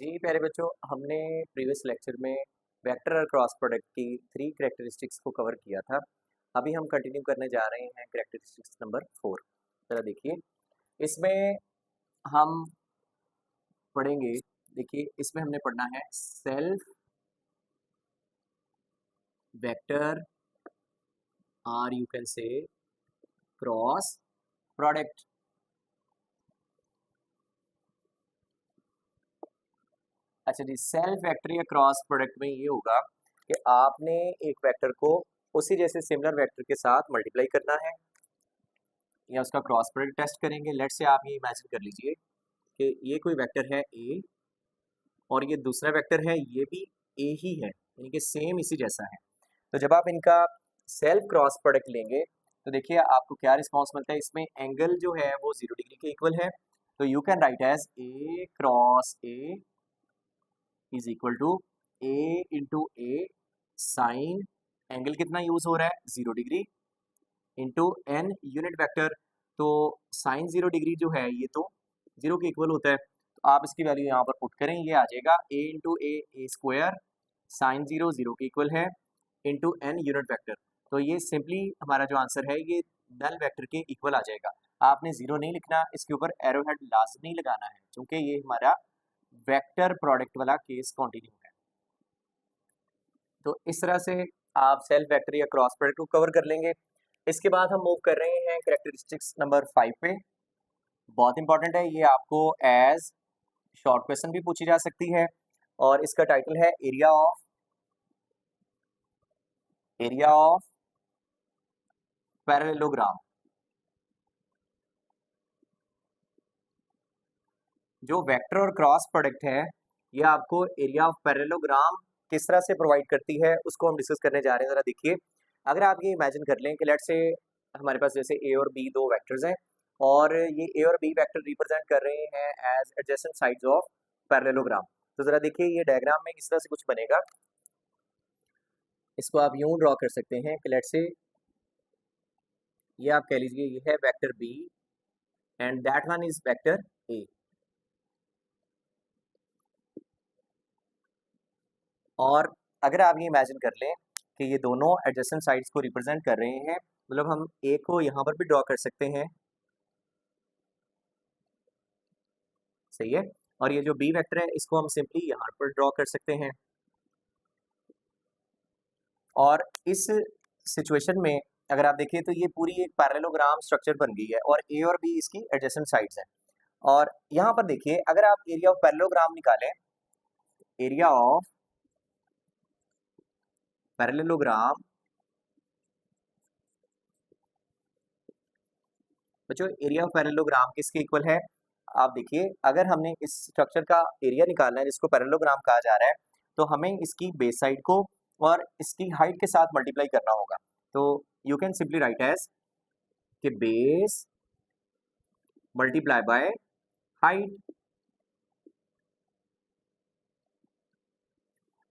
जी प्यारे बच्चों, हमने प्रीवियस लेक्चर में वेक्टर और क्रॉस प्रोडक्ट की 3 कैरेक्टरिस्टिक्स को कवर किया था। अभी हम कंटिन्यू करने जा रहे हैं कैरेक्टरिस्टिक्स नंबर 4। जरा देखिए, इसमें हम पढ़ेंगे। देखिए, इसमें हमने पढ़ना है सेल्फ वेक्टर और you can say cross product. अच्छा जी, सेल्फ वेक्टर या क्रॉस प्रोडक्ट में ये होगा कि आपने एक वेक्टर को उसी जैसे सिमिलर वेक्टर के साथ मल्टीप्लाई करना है या उसका क्रॉस प्रोडक्ट टेस्ट करेंगे। लेट्स से आप ये इमेजिन कर लीजिए कि ये कोई वेक्टर है ए और ये दूसरा वेक्टर है, ये भी ए ही है, यानी कि सेम इसी जैसा है। तो जब आप इनका सेल्फ क्रॉस प्रोडक्ट लेंगे तो देखिए आपको क्या रिस्पॉन्स मिलता है। इसमें एंगल जो है वो 0 डिग्री के इक्वल है, तो you can write as A cross A is equal to A into A sine angle कितना यूज हो रहा है 0 degree into N unit vector. तो साइन 0 डिग्री जो है ये तो 0 के इक्वल होता है, तो आप इसकी वैल्यू यहाँ पर पुट करें, ये आ जाएगा ए इंटू ए स्क्वायर साइन 0 0 के इक्वल है इंटू एन यूनिट वेक्टर। तो ये सिंपली हमारा जो आंसर है ये नल वेक्टर के इक्वल आ जाएगा। आपने 0 नहीं लिखना, इसके ऊपर एरो हेड लाजमी लगाना है क्योंकि ये हमारा वेक्टर प्रोडक्ट वाला केस कंटिन्यू है। तो इस तरह से आप सेल्फ वेक्टर या क्रॉस प्रोडक्ट को कवर कर लेंगे। इसके बाद हम मूव कर रहे हैं कैरेक्टरिस्टिक्स नंबर 5 पे। बहुत इंपॉर्टेंट है, ये आपको एज शॉर्ट क्वेश्चन भी पूछी जा सकती है और इसका टाइटल है एरिया ऑफ पैरेललोग्राम। जो वेक्टर और क्रॉस प्रोडक्ट है ये आपको एरिया ऑफ पैरेललोग्राम किस तरह से प्रोवाइड करती है उसको हम डिस्कस करने जा रहे हैं। जरा देखिए, अगर आप ये इमेजिन कर लें कि लेट्स से हमारे पास जैसे ए और बी दो वेक्टर्स हैं और ये ए और बी वेक्टर रिप्रेजेंट कर रहे हैं as adjacent sides of parallelogram. तो जरा देखिए ये डायग्राम में इस तरह से कुछ बनेगा। इसको आप यूं ड्रॉ कर सकते हैं कि लेट्स से ये आप कह लीजिए ये है vector B and that one is vector A. और अगर आप ये इमेजिन कर लें कि ये दोनों एडजेसेंट साइड्स को रिप्रेजेंट कर रहे हैं, मतलब हम ए को यहाँ पर भी ड्रॉ कर सकते हैं, सही है। और ये जो बी वेक्टर है इसको हम सिंपली यहाँ पर ड्रॉ कर सकते हैं। और इस सिचुएशन में अगर आप देखिए तो ये पूरी एक पैरेललोग्राम स्ट्रक्चर बन गई है और ए और बी इसकी एडजेसेंट साइड्स हैं। और यहाँ पर देखिए अगर आप एरिया ऑफ पैरेललोग्राम निकालें, एरिया ऑफ पैरेललोग्राम, बच्चों एरिया ऑफ पैरेललोग्राम किसके इक्वल है? आप देखिए अगर हमने इस स्ट्रक्चर का एरिया निकालना है जिसको पैरेललोग्राम कहा जा रहा है, तो हमें इसकी बेस साइड को और इसकी हाइट के साथ मल्टीप्लाई करना होगा। तो you can simply write as कि बेस मल्टीप्लाई बाय हाइट।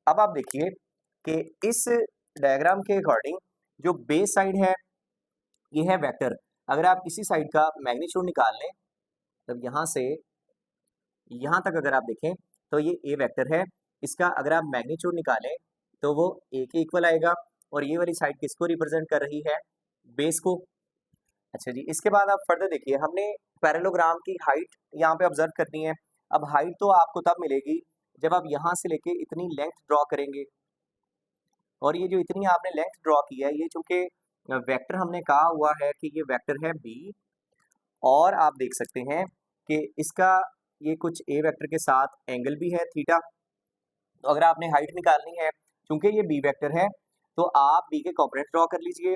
अब आप देखिए कि इस डायग्राम के अकॉर्डिंग जो बेस साइड है ये है वेक्टर। अगर आप इसी साइड का मैग्नीट्यूड निकाल लें, तब यहाँ से यहाँ तक अगर आप देखें तो ये ए वेक्टर है, इसका अगर आप मैग्नीट्यूड निकालें तो वो ए के इक्वल आएगा। और ये वाली साइड किसको रिप्रेजेंट कर रही है? बेस को। अच्छा जी, इसके बाद आप फर्दर देखिए, हमने पैरेललोग्राम की हाइट यहाँ पे ऑब्जर्व करनी है। अब हाइट तो आपको तब मिलेगी जब आप यहाँ से लेके इतनी लेंथ ड्रॉ करेंगे। और ये जो इतनी आपने लेंथ ड्रॉ की है, ये चूंकि वेक्टर हमने कहा हुआ है कि ये वेक्टर है बी, और आप देख सकते हैं कि इसका ये कुछ ए वेक्टर के साथ एंगल भी है थीटा। तो अगर आपने हाइट निकालनी है, क्योंकि ये बी वेक्टर है, तो आप बी के कॉम्पोनेंट ड्रॉ कर लीजिए।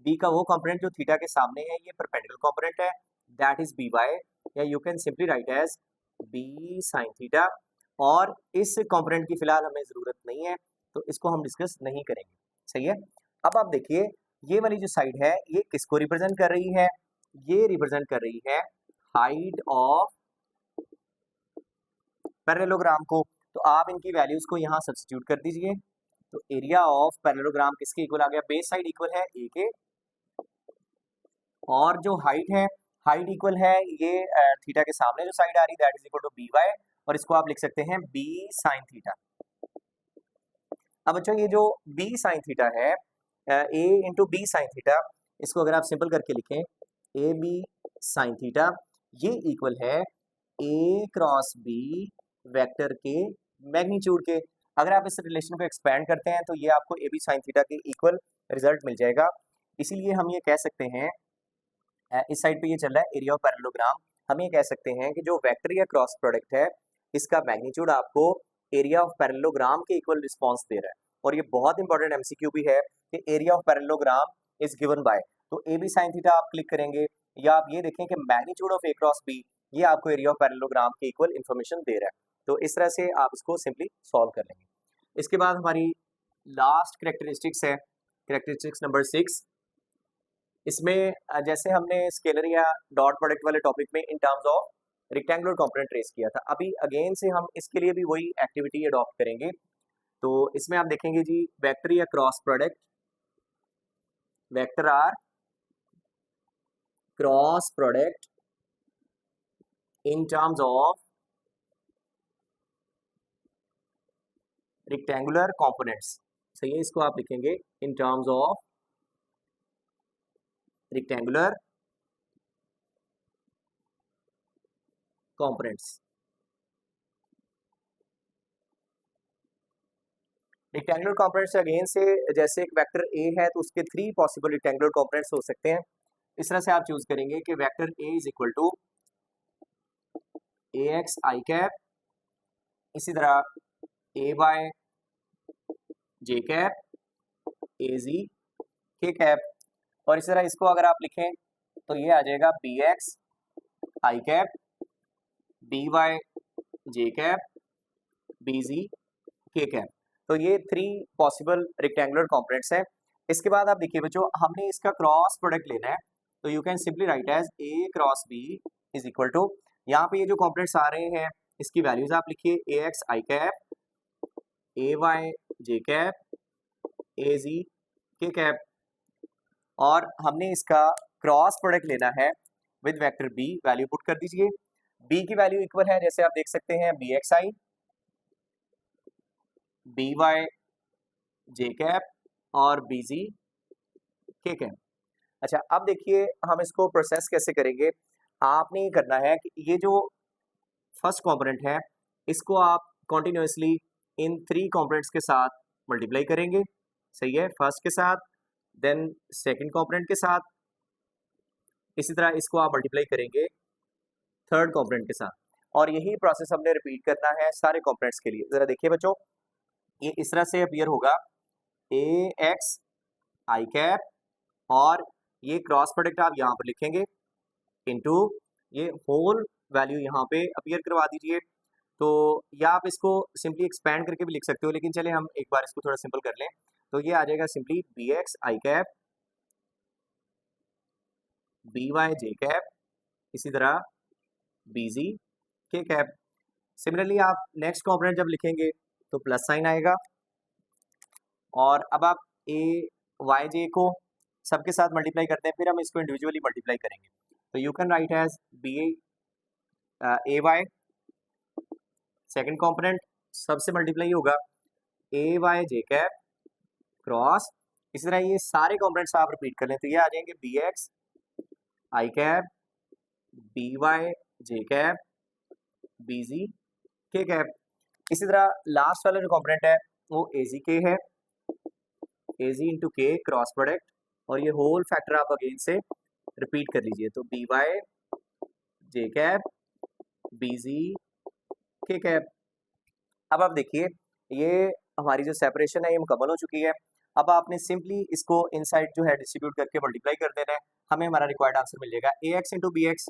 बी का वो कॉम्पोनेंट जो थीटा के सामने है ये परपेंडिकुलर कॉम्पोनेंट है, दैट इज बी वाई, या you can simply write as B sine theta. और इस कॉम्पोनेंट की फिलहाल हमें जरूरत नहीं है तो इसको हम डिस्कस नहीं करेंगे, सही है। अब आप देखिए ये वाली जो साइड है ये किसको रिप्रेजेंट कर रही है? ये रिप्रेजेंट कर रही है हाइट ऑफ पैरेललोग्राम को। तो आप इनकी वैल्यूज को यहाँ सब्स्टिट्यूट कर दीजिए। तो एरिया ऑफ पैरेललोग्राम किसके इक्वल आ गया? बेस साइड इक्वल है ए के, और जो हाइट है, हाइट इक्वल है ये थीटा के सामने जो साइड आ रही that is equal to B Y, और इसको आप लिख सकते हैं बी साइन थीटा। अब बच्चों ये जो बी साइन थीटा है, ए इंटू बी साइन थीटा, इसको अगर आप सिंपल करके लिखें ए बी साइन थीटा, ये इक्वल है ए क्रॉस बी वेक्टर के मैग्नीट्यूड के। अगर आप इस रिलेशन को एक्सपेंड करते हैं तो ये आपको ए बी साइन थीटा के इक्वल रिजल्ट मिल जाएगा। इसीलिए हम ये कह सकते हैं, इस साइड पे ये चल रहा है एरिया ऑफ पैरेललोग्राम, हम ये कह सकते हैं कि जो वेक्टर या क्रॉस प्रोडक्ट है इसका मैग्नीट्यूड आपको एरिया ऑफ पैरेललोग्राम के इक्वल रिस्पॉन्स दे रहा है। और ये बहुत इंपॉर्टेंट एमसीक्यू भी है कि area of parallelogram is given by, तो ए बी साइन थीटा आप क्लिक करेंगे या आप ये देखें कि magnitude of A cross B ये आपको एरिया ऑफ पैरेललोग्राम के इक्वल इन्फॉर्मेशन दे रहा है। तो इस तरह से आप इसको सिंपली सॉल्व कर लेंगे। इसके बाद हमारी लास्ट कैरेक्टरिस्टिक्स है, कैरेक्टरिस्टिक्स नंबर 6। इसमें जैसे हमने स्केलर या डॉट प्रोडक्ट वाले टॉपिक में इन terms of rectangular component trace किया था, अभी अगेन से हम इसके लिए भी वही एक्टिविटी अडॉप्ट करेंगे। तो इसमें आप देखेंगे जी वेक्टर या cross product, vector or cross product in terms of rectangular components. सही है, इसको आप लिखेंगे in terms of rectangular components. Rectangular components again से, जैसे एक वेक्टर ए है तो उसके 3 पॉसिबल रेक्टेंगुलर कंपोनेंट्स हो सकते हैं। इस तरह से आप चूज करेंगे कि vector A is equal to A X I cap, इसी तरह ए Y J cap, A Z K cap, और इस तरह इसको अगर आप लिखें तो ये आ जाएगा B x I cap, B Y J cap, B ji K cap. तो ये 3 पॉसिबल रेक्टेंगुलर कंपोनेंट्स हैं। इसके बाद आप देखिए बच्चों, हमने इसका क्रॉस प्रोडक्ट लेना है, तो you can simply write as A cross B is equal to, यहाँ पे ये जो कंपोनेंट्स आ रहे हैं इसकी वैल्यूज आप लिखिए A X I cap, A Y J cap, A Z K cap, और हमने इसका क्रॉस प्रोडक्ट लेना है with vector B. Value put कर दीजिए, बी की वैल्यू इक्वल है, जैसे आप देख सकते हैं बी एक्स आई, बी वाई जे कैप और बी जी के कैप। अच्छा, अब देखिए हम इसको प्रोसेस कैसे करेंगे। आपने ये करना है कि ये जो फर्स्ट कंपोनेंट है इसको आप कॉन्टिन्यूसली इन 3 कंपोनेंट्स के साथ मल्टीप्लाई करेंगे। सही है, फर्स्ट के साथ, देन सेकंड कंपोनेंट के साथ, इसी तरह इसको आप मल्टीप्लाई करेंगे थर्ड कंपोनेंट के साथ, और यही प्रोसेस हमने रिपीट करना है सारे कंपोनेंट्स के लिए। जरा देखिए बच्चों, ये इस तरह से अपीयर होगा ए एक्स आई कैप, और ये क्रॉस प्रोडक्ट आप यहाँ पर लिखेंगे इनटू ये होल वैल्यू यहाँ पे अपीयर करवा दीजिए। तो या आप इसको सिंपली एक्सपैंड करके भी लिख सकते हो, लेकिन चले हम एक बार इसको थोड़ा सिंपल कर लें। तो ये आ जाएगा simply B x I cap, B Y J cap, इसी तरह बी जी के कैप। सिमिलरली आप नेक्स्ट कंपोनेंट जब लिखेंगे तो प्लस साइन आएगा, और अब आप ए वाई जे को सबके साथ मल्टीप्लाई करते हैं, फिर हम इसको इंडिविजुअली मल्टीप्लाई करेंगे। तो you can write as B A Y, second component सबसे मल्टीप्लाई होगा A Y J cap cross, इसी तरह ये सारे कंपोनेंट्स आप रिपीट कर लें तो ये आ जाएंगे B x I cap, B Y J cap, B ji K cap. इसी तरह लास्ट वाला जो कंपोनेंट है वो ए जी के है, ए जी इंटू के क्रॉस प्रोडक्ट, और ये होल फैक्टर आप अगेन से रिपीट कर लीजिए। तो B Y J cap, B जी के कैप। अब आप देखिए ये हमारी जो सेपरेशन है ये मुकम्मल हो चुकी है। अब आपने सिंपली इसको इनसाइड जो है डिस्ट्रीब्यूट करके मल्टीप्लाई कर देना है, हमें हमारा रिक्वायर्ड आंसर मिल जाएगा ए एक्स इंटू बी एक्स,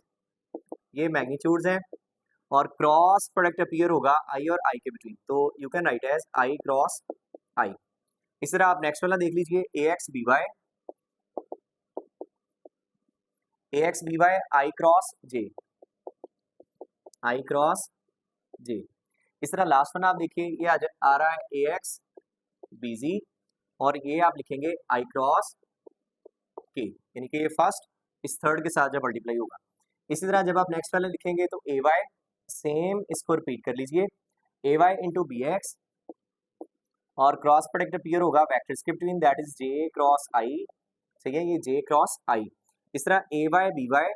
ये मैग्नीट्यूड्स हैं, और क्रॉस प्रोडक्ट अपीयर होगा आई और आई के बिटवीन, तो you can write as i cross i. इस तरह आप नेक्स्ट वाला देख लीजिए a x B y, a x B y i cross j, i cross j. इस तरह लास्ट वन आप देखिए ये आ रहा है ए एक्स बी जी, और ये आप लिखेंगे आई क्रॉस के, यानी कि ये फर्स्ट इस थर्ड के साथ जब मल्टीप्लाई होगा। इसी तरह जब आप नेक्स्ट वाले लिखेंगे तो ए वाई सेम इसको रिपीट कर लीजिए, a y into b x, और क्रॉस प्रोडक्ट अपीयर होगा वेक्टर्स के between, that is j cross i, सही है, ये जे क्रॉस आई। इस तरह ए वाई बी वाई,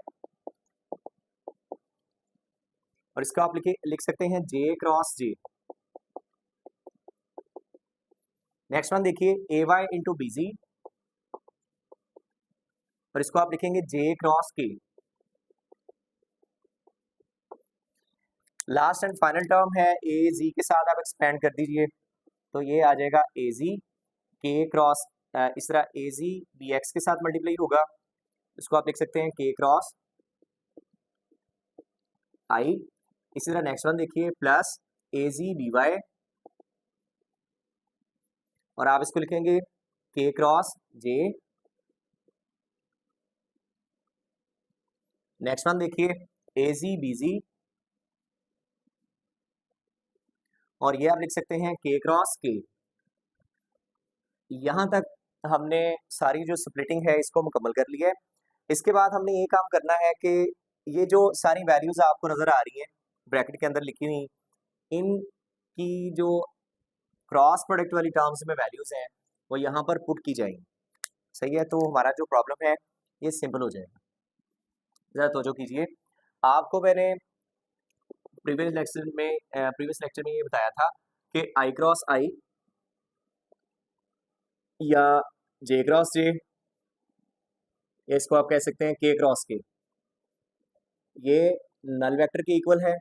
और इसको आप लिख सकते हैं जे क्रॉस जे। नेक्स्ट वन देखिए, ए वाई इंटू बी जी, और इसको आप लिखेंगे जे क्रॉस के। लास्ट एंड फाइनल टर्म है ए जी के साथ आप एक्सपेंड कर दीजिए, तो ये आ जाएगा ए जी के क्रॉस, इस तरह ए जी बी एक्स के साथ मल्टीप्लाई होगा, इसको आप लिख सकते हैं के क्रॉस आई। इसी तरह नेक्स्ट वन देखिए, प्लस ए जी बी वाई, और आप इसको लिखेंगे के क्रॉस जे। नेक्स्ट वन देखिए, ए जी बी जी, और ये आप लिख सकते हैं के क्रॉस के। यहां तक हमने सारी जो स्प्लिटिंग है इसको मुकम्मल कर लिया है। इसके बाद हमने ये काम करना है कि ये जो सारी वैल्यूज आपको नजर आ रही हैं ब्रैकेट के अंदर लिखी हुई, इनकी जो क्रॉस प्रोडक्ट वाली टर्म्स में वैल्यूज हैं वो यहाँ पर पुट की जाएंगी, सही है। तो हमारा जो प्रॉब्लम है ये सिंपल हो जाएगा। जरा तवज्जो कीजिए, आपको मैंने प्रीवियस लेक्चर में ये बताया था कि आई क्रॉस आई या जे क्रॉस जे, या इसको आप कह सकते हैं के क्रॉस के, ये नल वेक्टर के इक्वल है।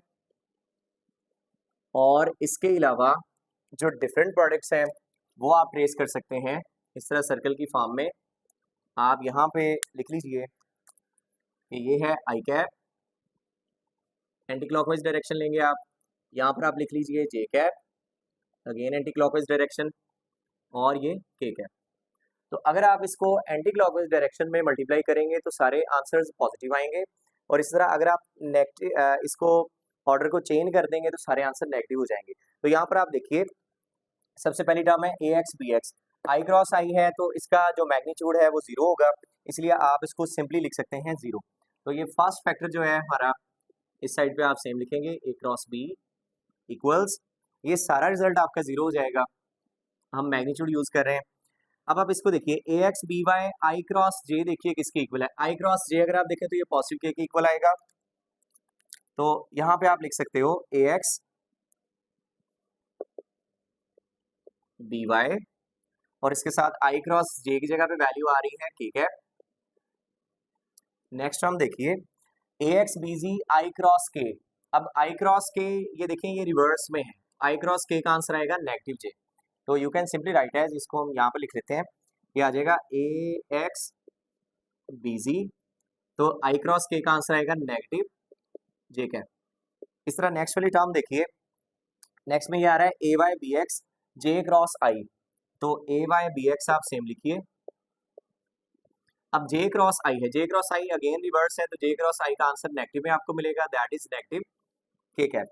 और इसके अलावा जो डिफरेंट प्रोडक्ट्स हैं वो आप ट्रेस कर सकते हैं इस तरह सर्कल की फॉर्म में। आप यहाँ पे लिख लीजिए कि ये है i cap, anti clockwise direction लेंगे आप, यहाँ पर आप लिख लीजिए j cap, again anti clockwise direction, और ये के कैप। तो अगर आप इसको एंटी क्लॉकवाइज डायरेक्शन में मल्टीप्लाई करेंगे तो सारे आंसर्स पॉजिटिव आएंगे, और इस तरह अगर आप नेगेटिव इसको ऑर्डर को चेंज कर देंगे तो सारे आंसर नेगेटिव हो जाएंगे। तो यहाँ पर आप देखिए, सबसे पहली टर्म है ए एक्स बी एक्स, आई क्रॉस आई है तो इसका जो मैग्नीट्यूड है वो जीरो होगा, इसलिए आप इसको सिंपली लिख सकते हैं जीरो। तो ये फर्स्ट फैक्टर जो है हमारा, इस साइड पे आप सेम लिखेंगे ए क्रॉस बी इक्वल्स, ये सारा रिजल्ट आपका जीरो हो जाएगा, हम मैग्नीट्यूड यूज कर रहे हैं। अब आप इसको देखिए, ए x B y i cross जे, देखिए किसके इक्वल है, आई क्रॉस जे अगर आप देखें तो ये पॉजिटिव के इक्वल आएगा। तो यहाँ पे आप लिख सकते हो ए एक्स बी वाई, और इसके साथ आई क्रॉस जे की जगह पे वैल्यू आ रही है ठीक है। नेक्स्ट हम देखिए, ए एक्स बी जी आई क्रॉस के, अब आई क्रॉस के ये देखें ये रिवर्स में है, आई क्रॉस के का आंसर आएगा नेगेटिव जे, तो you can simply write as, इसको हम यहाँ पर लिख लेते हैं, ये आ जाएगा ए एक्स बी जी, तो आई क्रॉस के का आंसर आएगा नेगेटिव जे कैप। इस तरह नेक्स्ट वाली टर्म देखिए, नेक्स्ट में ये आ रहा है ए वाई बी एक्स जे क्रॉस आई, तो ए वाई बी एक्स आप सेम लिखिए। अब जे क्रॉस आई है, जे क्रॉस आई अगेन रिवर्स है, तो जे क्रॉस आई का आंसर नेगेटिव में आपको मिलेगा, दैट इज नेगेटिव के कैप।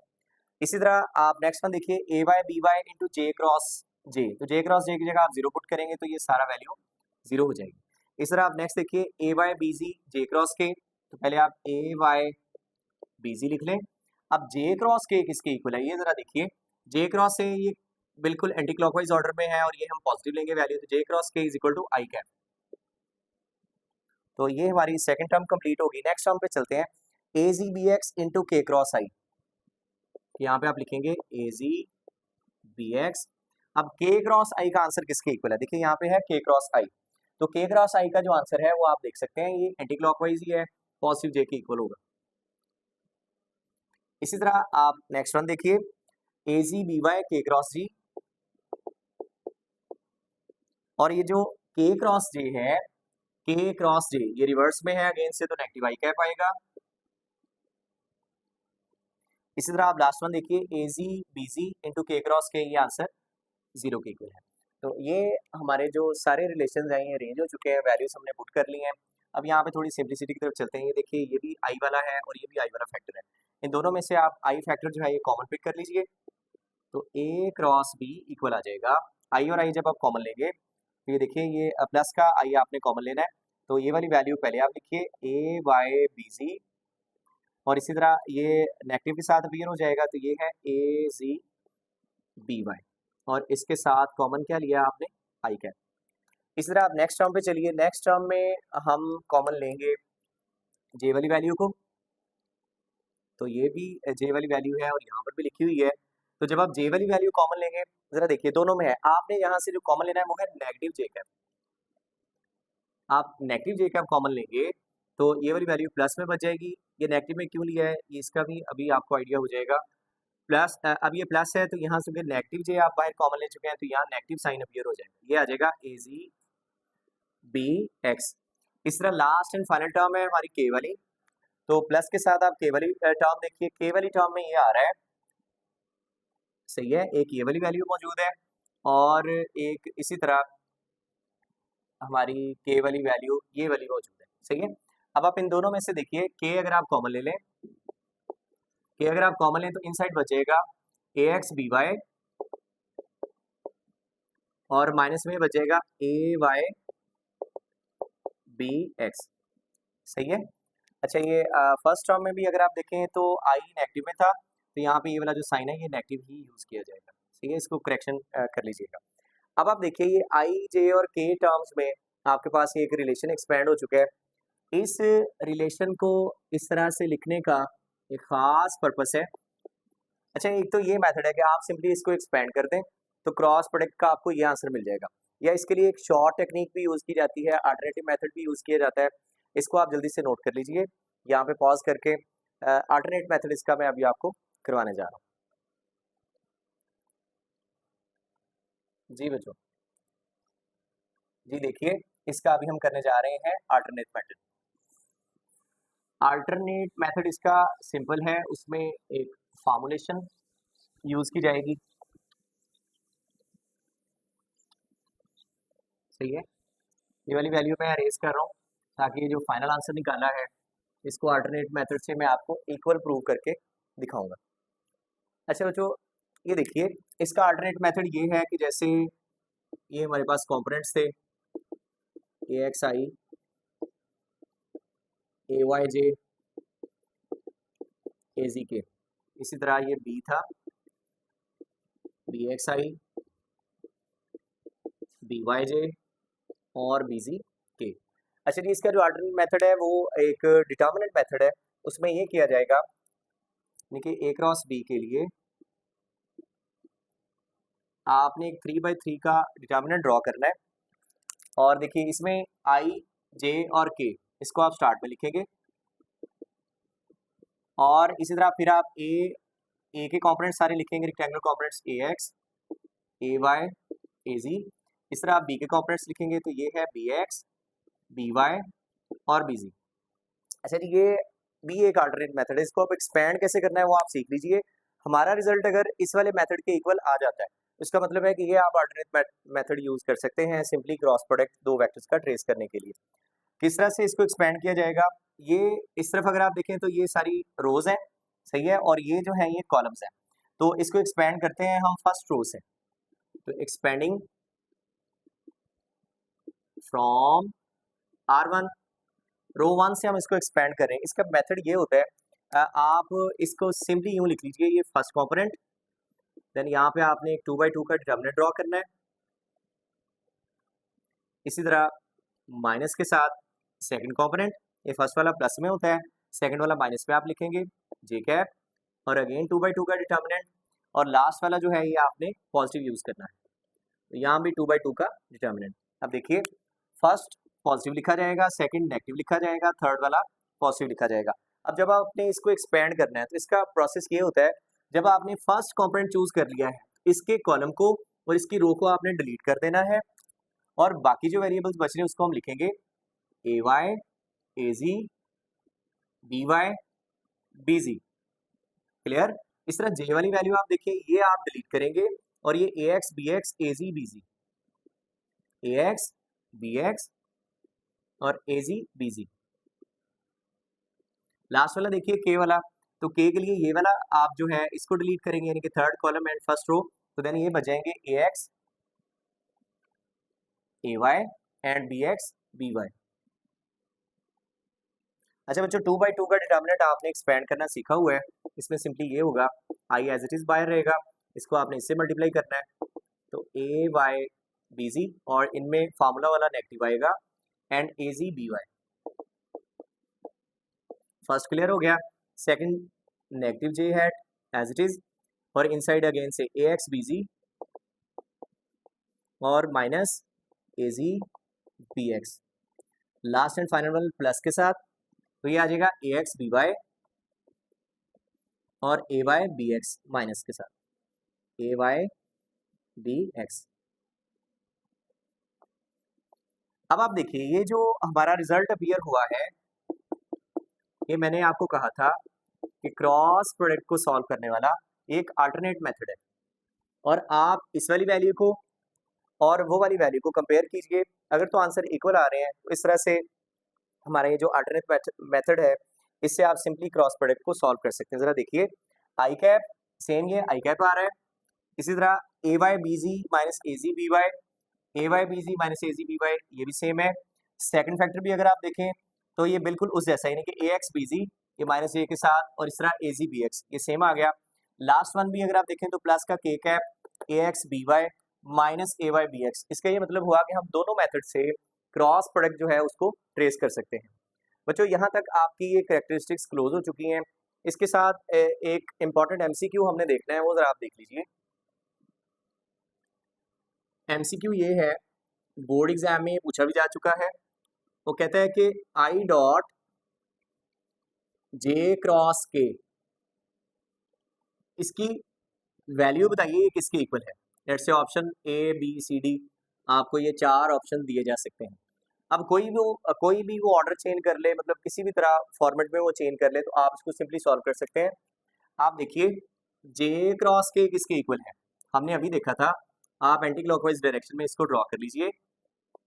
इसी तरह आप नेक्स्ट वन देखिए, ए वाई बी वाई इंटू जे क्रॉस जे, तो जे क्रॉस जे की जगह आप जीरो पुट करेंगे तो ये सारा वैल्यू जीरो हो जाएगी। इस तरह आप नेक्स्ट देखिए, ए वाई बी जी जे क्रॉस के, तो पहले आप ए वाई बी जी लिख लें। अब जे क्रॉस के किसके इक्वल है, ये जरा देखिए, जे क्रॉस से ये बिल्कुल एंटी क्लॉकवाइज ऑर्डर में है और ये हम पॉजिटिव लेंगे वैल्यू, तो J cross K is equal to I cap. तो ये हमारी सेकंड टर्म कंप्लीट होगी। नेक्स्ट टर्म पे चलते हैं, A Z B X into K cross I, यहाँ पे आप लिखेंगे ए जी बी एक्स। अब के क्रॉस आई का आंसर किसके इक्वल है, देखिए यहाँ पे है के क्रॉस आई, तो के क्रॉस आई का जो आंसर है वो आप देख सकते हैं ये एंटी क्लॉकवाइज ही है, पॉजिटिव जे के इक्वल होगा। इसी तरह आप नेक्स्ट वन देखिए, ए जी बी वाई के क्रॉस जी, और ये जो के क्रॉस जे है, के क्रॉस जे ये रिवर्स में है अगेन से, तो नेगेटिव आई कैप आएगा। इसी तरह आप लास्ट वन देखिए, ए जी बी जी इंटू के क्रॉस के, ये आंसर जीरो के इक्वल है। तो ये हमारे जो सारे रिलेशन हैं ये अरेंज हो चुके हैं, वैल्यूज हमने पुट कर ली हैं। अब यहाँ पे थोड़ी सिंप्लिसिटी की तरफ चलते हैं, ये देखिए ये भी आई वाला है और ये भी आई वाला फैक्टर है, इन दोनों में से आप आई फैक्टर जो है ये कॉमन पिक कर लीजिए, तो ए क्रॉस बी इक्वल आ जाएगा, आई और आई जब आप कॉमन लेंगे तो ये देखिए ये प्लस का आई आपने कॉमन लेना है, तो ये वाली वैल्यू पहले आप लिखिए, ए वाई बी जी और इसी तरह ये नेगेटिव के साथ अपीयर हो जाएगा, तो ये है ए जी बी वाई, और इसके साथ कॉमन क्या लिया आपने, आई कैप। इसी तरह आप नेक्स्ट टर्म पे चलिए, नेक्स्ट टर्म में हम कॉमन लेंगे जे वाली वैल्यू को, तो ये भी जे वाली वैल्यू है और यहाँ पर भी लिखी हुई है। तो जब आप जे वाली वैल्यू कॉमन लेंगे, जरा देखिए दोनों में है, आपने यहाँ से जो कॉमन लेना है वो है नेगेटिव जे कैप। आप नेगेटिव जे कैप कॉमन लेंगे तो ये वाली वैल्यू प्लस में बच जाएगी। ये नेगेटिव में क्यों लिया है, ये इसका भी अभी आपको आइडिया हो जाएगा। प्लस अब ये प्लस है तो यहाँ से नेगेटिव जे आप बाहर कॉमन ले चुके हैं, तो यहाँ नेगेटिव साइन अपीयर हो जाएगा, ये आ जाएगा ए जी बी एक्स। इस तरह लास्ट एंड फाइनल टर्म है हमारी के वाली, तो प्लस के साथ आप के वाली टर्म देखिए, के वाली टर्म में ये आ रहा है, सही है, एक ये वाली वैल्यू मौजूद है और एक इसी तरह हमारी के वाली वैल्यू ये वाली मौजूद है, सही है। अब आप इन दोनों में से देखिए, के अगर आप कॉमन ले लें, के अगर आप कॉमन लें तो इन साइड बचेगा ए एक्स बी वाई, और माइनस में बचेगा ए वाई बी एक्स, सही है। अच्छा, ये फर्स्ट टर्म में भी अगर आप देखें तो आई नेगेटिव में था, तो यहाँ पे ये वाला जो साइन है ये नेगेटिव ही यूज किया जाएगा, ठीक है, इसको करेक्शन कर लीजिएगा। अब आप देखिए ये आई जे और के टर्म्स में आपके पास ये एक रिलेशन एक्सपेंड हो चुका है। इस रिलेशन को इस तरह से लिखने का एक खास पर्पस है। अच्छा, एक तो ये मेथड है कि आप सिंपली इसको एक्सपेंड कर दें तो क्रॉस प्रोडक्ट का आपको ये आंसर मिल जाएगा, या इसके लिए एक शॉर्ट टेक्निक भी यूज़ की जाती है, अल्टरनेटिव मेथड भी यूज़ किया जाता है। इसको आप जल्दी से नोट कर लीजिए, यहाँ पे पॉज करके अल्टरनेट मेथड इसका मैं अभी आपको करवाने जा रहा हूँ। जी बच्चों, जी देखिए, इसका अभी हम करने जा रहे हैं अल्टरनेट मेथड। अल्टरनेट मेथड इसका सिंपल है, उसमें एक फॉर्मूलेशन यूज़ की जाएगी, सही है। ये वाली वैल्यू मैं अरेज कर रहा हूँ ताकि ये जो फाइनल आंसर निकाला है इसको अल्टरनेट मेथड से मैं आपको इक्वल प्रूव करके दिखाऊंगा। अच्छा बच्चों, ये देखिए, इसका अल्टरनेट मेथड ये है कि जैसे ये हमारे पास कंपोनेंट्स थे ए एक्स आई, ए वाई जे, ए जी के, इसी तरह ये बी था, बी एक्स आई, बी वाई जे और बी जी के। अच्छा जी, इसका जो अल्टरनेट मेथड है वो एक डिटर्मिनेंट मेथड है, उसमें ये किया जाएगा, देखिए ए क्रॉस बी के लिए आपने एक 3/3 का डिटर्मिनेंट ड्रॉ करना है, और देखिए इसमें आई जे और के इसको आप स्टार्ट में लिखेंगे, और इसी तरह फिर आप ए के कंपोनेंट्स सारे लिखेंगे, rectangular components A x, a Y, ए जी। इस तरह आप बी के कंपोनेंट्स लिखेंगे तो ये है बी एक्स, बी वाई और बी जी। अच्छा जी, ये भी एक अल्टरनेट मेथड है, इसको आप एक्सपेंड कैसे करना है वो आप सीख लीजिए। हमारा रिजल्ट अगर इस वाले मेथड के इक्वल आ जाता है, इसका मतलब है कि ये आप अल्टरनेट मेथड यूज कर सकते हैं सिंपली क्रॉस प्रोडक्ट दो वेक्टर्स का ट्रेस करने के लिए। किस तरह से इसको एक्सपेंड किया जाएगा, ये इस तरफ अगर आप देखें तो ये सारी रोज हैं, सही है, और ये जो है ये कॉलम्स हैं, तो इसको एक्सपेंड करते हैं हम फर्स्ट रो से, तो एक्सपेंडिंग फ्रॉम R1, रो 1 से हम इसको एक्सपेंड करें। इसका मेथड ये होता है, आप इसको सिंपली यूं लिख लीजिए, ये फर्स्ट कंपोनेंट, देन यहाँ पे आपने एक 2/2 का डिटर्मिनेंट ड्रॉ करना है, इसी तरह माइनस के साथ सेकंड कंपोनेंट, ये फर्स्ट वाला प्लस में होता है, सेकंड वाला माइनस में आप लिखेंगे जे कैप, और अगेन 2/2 का डिटर्मिनेंट, और लास्ट वाला जो है ये आपने पॉजिटिव यूज करना है, तो यहाँ भी 2/2 का डिटर्मिनेंट। अब देखिए, फर्स्ट पॉजिटिव लिखा जाएगा, सेकंड नेगेटिव लिखा जाएगा, थर्ड वाला पॉजिटिव लिखा जाएगा। अब जब आपने इसको एक्सपेंड करना है तो इसका प्रोसेस ये होता है, जब आपने फर्स्ट कंपोनेंट चूज कर लिया है, इसके कॉलम को और इसकी रो को आपने डिलीट कर देना है, और बाकी जो वेरिएबल्स बच रहे हैं उसको हम लिखेंगे ए वाई, ए जी, बी वाई, बी जी, क्लियर। इस तरह जे वाली वैल्यू आप देखिए, ये आप डिलीट करेंगे, और ये ए एक्स बी एक्स ए जी बी जी, ए एक्स बी एक्स और ए जी बी जी। लास्ट वाला देखिए के वाला, तो के के लिए ये वाला आप जो है इसको डिलीट करेंगे, यानी कि third column and first row, तो देन ये बचेंगे a x, a y and b x, B y. अच्छा बच्चों 2/2 का डिटर्मिनेंट आपने एक्सपेंड करना सीखा हुआ है। इसमें सिंपली ये होगा आई एज इट इज बाहर रहेगा, इसको आपने इससे मल्टीप्लाई करना है, तो ए वाई बी जी, और इनमें फार्मूला वाला नेगेटिव आएगा and A Z B Y. First clear हो गया। Second negative J hat as it is, और इनसाइड अगेन से ए एक्स बी जी और minus A Z B X, last and final one plus के साथ, तो ये आ जाएगा ए एक्स बी वाई और ए वाई बी एक्स माइनस के साथ ए वाई बी एक्स। अब आप देखिए ये जो हमारा रिजल्ट अपीयर हुआ है, ये मैंने आपको कहा था कि क्रॉस प्रोडक्ट को सॉल्व करने वाला एक अल्टरनेट मेथड है, और आप इस वाली वैल्यू को और वो वाली वैल्यू को कंपेयर कीजिए, अगर तो आंसर इक्वल आ रहे हैं तो इस तरह से हमारा ये जो अल्टरनेट मेथड है, इससे आप सिंपली क्रॉस प्रोडक्ट को सॉल्व कर सकते हैं। जरा देखिए आई कैप सेम, ये आई कैप आ रहा है, इसी तरह ए Y B ji minus A Z B y, A Y B ji minus A Z B Y, ये भी सेम है। सेकंड फैक्टर भी अगर आप देखें तो ये बिल्कुल उस जैसा ही, नहीं कि ए एक्स बी जी ये माइनस ए के साथ, और इस तरह ए जी बी एक्स ये सेम आ गया। लास्ट वन भी अगर आप देखें तो प्लस का K cap A x B Y minus A Y B X, इसका ये मतलब हुआ कि हम दोनों मेथड से क्रॉस प्रोडक्ट जो है उसको ट्रेस कर सकते हैं। बच्चों यहाँ तक आपकी ये कैरेक्टरिस्टिक्स क्लोज हो चुकी हैं। इसके साथ एक इम्पॉर्टेंट एमसीक्यू हमने देखना है, वो जरा आप देख लीजिए। एमसीक्यू ये है, बोर्ड एग्जाम में पूछा भी जा चुका है। वो कहता है कि आई डॉट जे क्रॉस के, इसकी वैल्यू बताइए ये किसके इक्वल है। Let's say option A B C D, आपको ये चार ऑप्शन दिए जा सकते हैं। अब कोई भी वो ऑर्डर चेंज कर ले, मतलब किसी भी तरह फॉर्मेट में वो चेंज कर ले, तो आप इसको सिंपली सॉल्व कर सकते हैं। आप देखिए जे क्रॉस के किसके इक्वल है, हमने अभी देखा था। आप एंटी क्लॉकवाइज डायरेक्शन में इसको ड्रॉ कर लीजिए,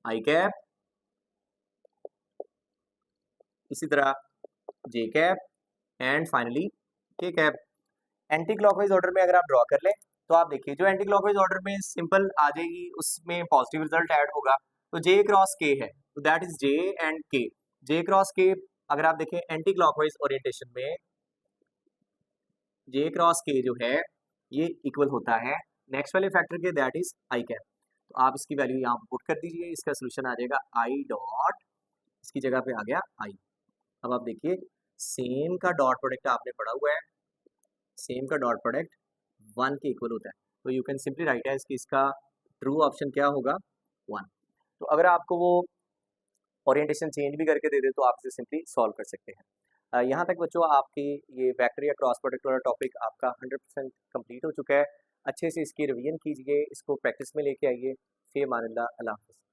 आई कैप, इसी तरह जे कैप एंड फाइनली के कैप। एंटी क्लॉकवाइज ऑर्डर में अगर आप ड्रॉ कर लें तो आप देखिए जो एंटी क्लॉकवाइज ऑर्डर में सिंपल आ जाएगी, उसमें पॉजिटिव रिजल्ट ऐड होगा। तो जे क्रॉस के है, तो दैट इज जे एंड के। जे क्रॉस के अगर आप देखें एंटी क्लॉकवाइज ओरिएंटेशन में, जे क्रॉस के जो है ये इक्वल होता है नेक्स्ट वाले फैक्टर के, दैट इज आई कैप। तो आप इसकी वैल्यू यहाँ पुट कर दीजिए, इसका सोल्यूशन आ जाएगा आई डॉट, इसकी जगह पे आ गया आई। अब आप देखिए सेम का डॉट प्रोडक्ट आपने पढ़ा हुआ है, सेम का डॉट प्रोडक्ट 1 के इक्वल होता है, तो you can simply write as कि इसका ट्रू ऑप्शन क्या होगा 1। तो अगर आपको वो ओरिएंटेशन चेंज भी करके दे दे तो आप इसे सिंपली सॉल्व कर सकते हैं। यहाँ तक बच्चों आपकी ये वेक्टर या क्रॉस प्रोडक्ट वाला टॉपिक आपका 100% कंप्लीट हो चुका है। अच्छे से इसकी रिवीजन कीजिए, इसको प्रैक्टिस में लेके आइए। फी अमानिल्लाह, अल्लाह हाफ़िज़।